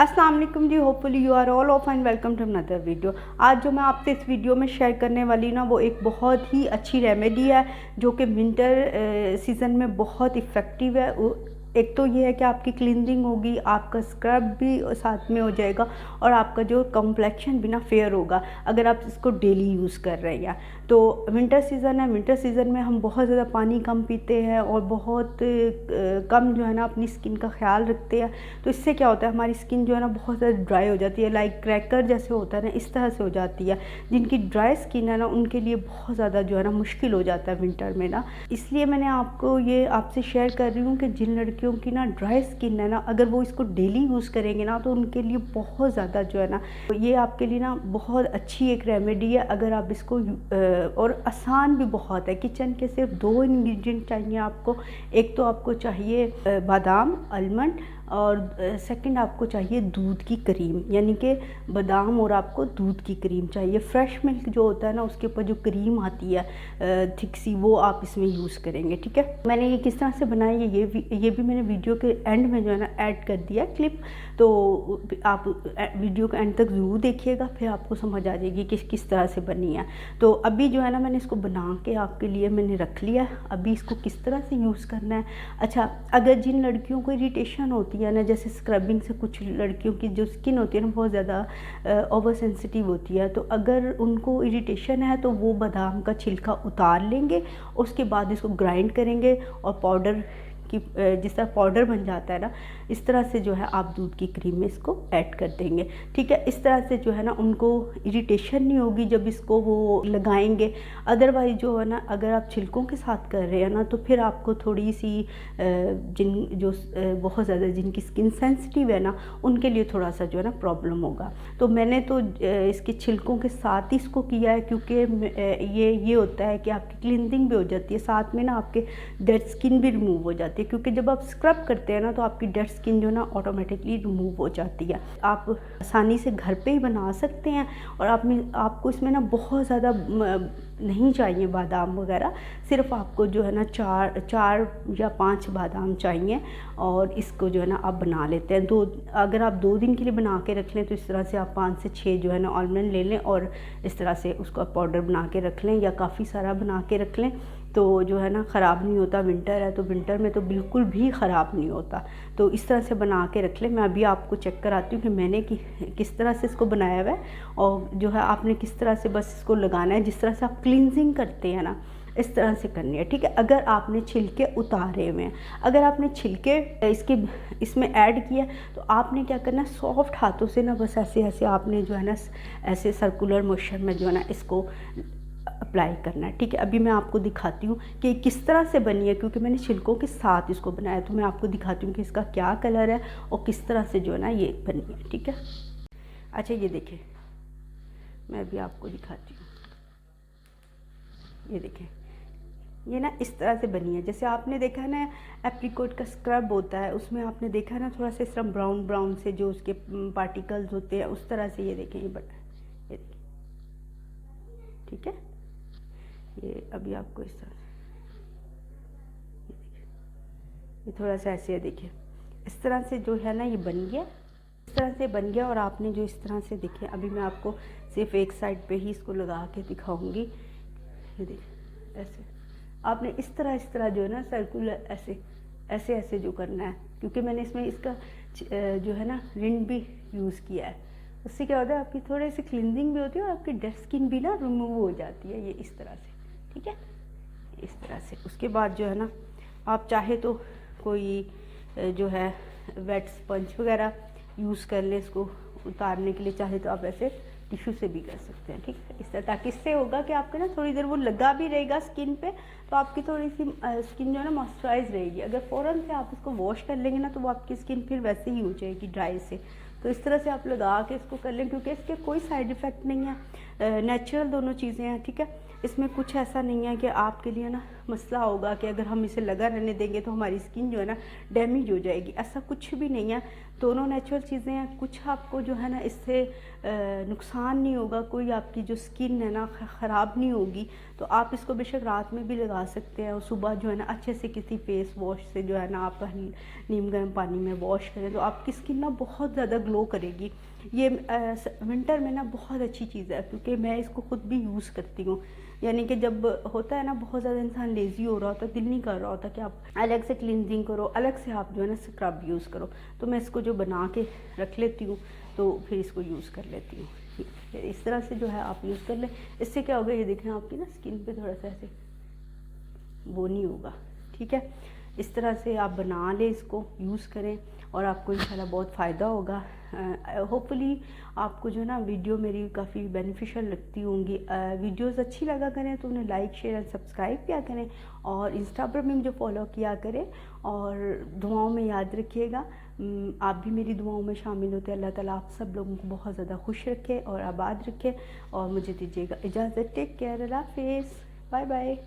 अस्सलाम वालेकुम जी। Hopefully you are all of and welcome to another video. आज जो मैं आपसे इस वीडियो में शेयर करने वाली ना वो एक बहुत ही अच्छी रेमेडी है जो कि विंटर सीज़न में बहुत इफ़ेक्टिव है। एक तो ये है कि आपकी क्लींजिंग होगी, आपका स्क्रब भी साथ में हो जाएगा और आपका जो कॉम्प्लेक्शन भी ना फेयर होगा अगर आप इसको डेली यूज़ कर रहे हैं। तो विंटर सीज़न है, विंटर सीज़न में हम बहुत ज़्यादा पानी कम पीते हैं और बहुत कम जो है ना अपनी स्किन का ख्याल रखते हैं। तो इससे क्या होता है, हमारी स्किन जो है ना बहुत ज़्यादा ड्राई हो जाती है, लाइक क्रैकर जैसे होता है ना, इस तरह से हो जाती है। जिनकी ड्राई स्किन है ना उनके लिए बहुत ज़्यादा जो है ना मुश्किल हो जाता है विंटर में ना। इसलिए मैंने आपको ये आपसे शेयर कर रही हूँ कि जिन लड़कियों की ना ड्राई स्किन है ना, अगर वो इसको डेली यूज़ करेंगे ना तो उनके लिए बहुत ज़्यादा जो है ना ये आपके लिए ना बहुत अच्छी एक रेमेडी है। अगर आप इसको और आसान भी बहुत है। किचन के सिर्फ 2 इंग्रेडिएंट चाहिए आपको। एक तो आपको चाहिए बादाम, आलमंड, और सेकंड आपको चाहिए दूध की क्रीम, यानी कि बादाम और आपको दूध की क्रीम चाहिए। फ्रेश मिल्क जो होता है ना उसके ऊपर जो क्रीम आती है थिक सी, वो आप इसमें यूज़ करेंगे। ठीक है, मैंने ये किस तरह से बनाई है ये भी मैंने वीडियो के एंड में जो है ना ऐड कर दिया क्लिप। तो आप वीडियो के एंड तक ज़रूर देखिएगा, फिर आपको समझ आ जाएगी कि किस तरह से बनी है। तो अभी जो है ना मैंने इसको बना के आपके लिए मैंने रख लिया। अभी इसको किस तरह से यूज़ करना है। अच्छा, अगर जिन लड़कियों को इरिटेशन होती है ना, जैसे स्क्रबिंग से कुछ लड़कियों की जो स्किन होती है ना बहुत ज़्यादा ओवर सेंसिटिव होती है, तो अगर उनको इरिटेशन है तो वो बादाम का छिलका उतार लेंगे, उसके बाद इसको ग्राइंड करेंगे और पाउडर की जिस तरह पाउडर बन जाता है ना, इस तरह से जो है आप दूध की क्रीम में इसको ऐड कर देंगे। ठीक है, इस तरह से जो है ना उनको इरिटेशन नहीं होगी जब इसको वो लगाएंगे। अदरवाइज जो है ना, अगर आप छिलकों के साथ कर रहे हैं ना तो फिर आपको थोड़ी सी बहुत ज़्यादा जिनकी स्किन सेंसिटिव है ना उनके लिए थोड़ा सा जो है ना प्रॉब्लम होगा। तो मैंने तो इसके छिलकों के साथ ही इसको किया है, क्योंकि ये होता है कि आपकी क्लींजिंग भी हो जाती है, साथ में ना आपके डेड स्किन भी रिमूव हो जाती है। क्योंकि जब आप स्क्रब करते हैं ना तो आपकी डेड स्किन जो ना ऑटोमेटिकली रिमूव हो जाती है। आप आसानी से घर पे ही बना सकते हैं। और आपको इसमें ना बहुत ज़्यादा नहीं चाहिए बादाम वगैरह, सिर्फ आपको जो है ना चार या 5 बादाम चाहिए। और इसको जो है ना आप बना लेते हैं अगर आप 2 दिन के लिए बना के रख लें तो इस तरह से आप 5 से 6 जो है ना आलमंड ले लें और इस तरह से उसका पाउडर बना के रख लें, या काफ़ी सारा बना के रख लें, तो जो है ना ख़राब नहीं होता। विंटर है तो विंटर में तो बिल्कुल भी ख़राब नहीं होता। तो इस तरह से बना के रख लें। मैं अभी आपको चेक कराती हूँ कि मैंने किस तरह से इसको बनाया हुआ है, और जो है आपने किस तरह से बस इसको लगाना है। जिस तरह से आप क्लींजिंग करते हैं ना इस तरह से करनी है। ठीक है, अगर आपने छिलके उतारे हुए हैं, अगर आपने छिलके इसमें ऐड किया तो आपने क्या करना है, सॉफ्ट हाथों से ना बस ऐसे ऐसे आपने जो है ना ऐसे सर्कुलर मोशन में जो है ना इसको अप्लाई करना है। ठीक है, अभी मैं आपको दिखाती हूँ कि किस तरह से बनी है, क्योंकि मैंने छिलकों के साथ इसको बनाया। तो मैं आपको दिखाती हूँ कि इसका क्या कलर है और किस तरह से जो है ना ये बनी है। ठीक है, अच्छा ये देखें, मैं अभी आपको दिखाती हूँ। ये देखें, ये ना इस तरह से बनी है। जैसे आपने देखा ना एप्रिकॉट का स्क्रब होता है, उसमें आपने देखा ना थोड़ा सा इस तरह ब्राउन ब्राउन से जो उसके पार्टिकल्स होते हैं, उस तरह से ये देखें ये बना है। ठीक है, ये अभी आपको इस तरह ये थोड़ा सा ऐसे है, देखिए इस तरह से जो है ना ये बन गया, इस तरह से बन गया। और आपने जो इस तरह से देखिए, अभी मैं आपको सिर्फ एक साइड पे ही इसको लगा के दिखाऊंगी। ये देखिए ऐसे आपने इस तरह जो है ना सर्कुलर ऐसे ऐसे जो करना है, क्योंकि मैंने इसमें इसका जो है ना रिंग भी यूज़ किया है। उससे क्या होता है, आपकी थोड़ी सी क्लींजिंग भी होती है और आपकी डेड स्किन भी ना रिमूव हो जाती है। ये इस तरह से, ठीक है, इस तरह से। उसके बाद जो है ना आप चाहे तो कोई जो है वेट स्पंज वगैरह यूज़ कर ले इसको उतारने के लिए, चाहे तो आप ऐसे टिश्यू से भी कर सकते हैं। ठीक है, इस तरह, ताकि इससे होगा कि आपके ना थोड़ी देर वो लगा भी रहेगा स्किन पे, तो आपकी थोड़ी सी स्किन जो है ना मॉइस्चराइज रहेगी। अगर फ़ौरन से आप इसको वॉश कर लेंगे ना तो वो आपकी स्किन फिर वैसे ही हो जाएगी ड्राई से। तो इस तरह से आप लगा के इसको कर लें, क्योंकि इसके कोई साइड इफ़ेक्ट नहीं है, नेचुरल दोनों चीज़ें हैं। ठीक है, इसमें कुछ ऐसा नहीं है कि आपके लिए ना मसला होगा कि अगर हम इसे लगा रहने देंगे तो हमारी स्किन जो है ना डैमेज हो जाएगी, ऐसा कुछ भी नहीं है। दोनों नेचुरल चीज़ें हैं, कुछ आपको जो है ना इससे नुकसान नहीं होगा, कोई आपकी जो स्किन है ना ख़राब नहीं होगी। तो आप इसको बेशक रात में भी लगा सकते हैं और सुबह जो है ना अच्छे से किसी फेस वॉश से जो है ना आप नीम गर्म पानी में वॉश करें तो आपकी स्किन ना बहुत ज़्यादा ग्लो करेगी। ये विंटर में ना बहुत अच्छी चीज़ है, क्योंकि मैं इसको ख़ुद भी यूज़ करती हूँ। यानी कि जब होता है ना बहुत ज़्यादा इंसान लेज़ी हो रहा होता, दिल नहीं कर रहा होता कि आप अलग से क्लिनजिंग करो, अलग से आप जो है ना स्क्रब यूज़ करो, तो मैं इसको जो बना के रख लेती हूँ तो फिर इसको यूज़ कर लेती हूँ। इस तरह से जो है आप यूज़ कर लें। इससे क्या होगा, ये देखें आपकी ना स्किन पे थोड़ा सा ऐसे वो नहीं होगा, ठीक है। इस तरह से आप बना लें, इसको यूज़ करें और आपको इंशाल्लाह बहुत फ़ायदा होगा। होपफुली आपको जो ना वीडियो मेरी काफ़ी बेनिफिशियल लगती होंगी। वीडियोस अच्छी लगा करें तो उन्हें लाइक शेयर एंड सब्सक्राइब किया करें और इंस्टा पर भी मुझे फॉलो किया करें और दुआओं में याद रखिएगा। आप भी मेरी दुआओं में शामिल होते हैं। अल्लाह ताला आप सब लोगों को बहुत ज़्यादा खुश रखे और आबाद रखे और मुझे दीजिएगा इजाज़त। टेक केयर, अल्लाह हाफिज़, बाय बाय।